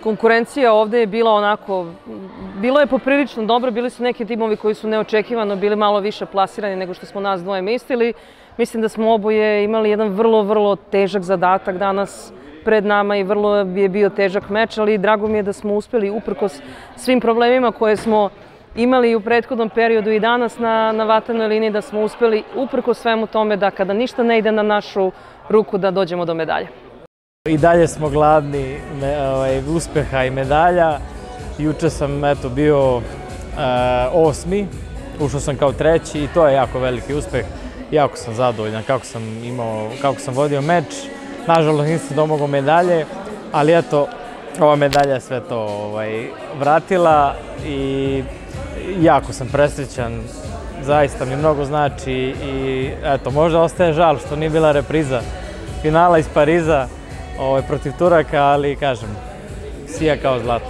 Konkurencija ovde je bila onako, bilo je poprilično dobro, bili su neki timovi koji su neočekivano bili malo više plasirani nego što smo nas dvoje mislili. Mislim da smo oboje imali jedan vrlo težak zadatak danas pred nama i vrlo je bio težak meč, ali drago mi je da smo uspeli uprkos svim problemima koje smo imali u prethodnom periodu i danas na vatrenoj liniji, da smo uspeli uprkos svemu tome da kada ništa ne ide na našu ruku da dođemo do medalje. I dalje smo gladni uspeha i medalja. Juče sam bio 8. Ušao sam kao 3. i to je jako veliki uspeh. Jako sam zadovoljan kako sam vodio meč. Nažalost nisam domogao medalje, ali eto, ova medalja je sve to vratila i jako sam presrećan. Zaista mi mnogo znači i eto, možda ostaje žal što nije bila repriza finala iz Pariza protiv Turaka, ali kažem, sija kao zlato.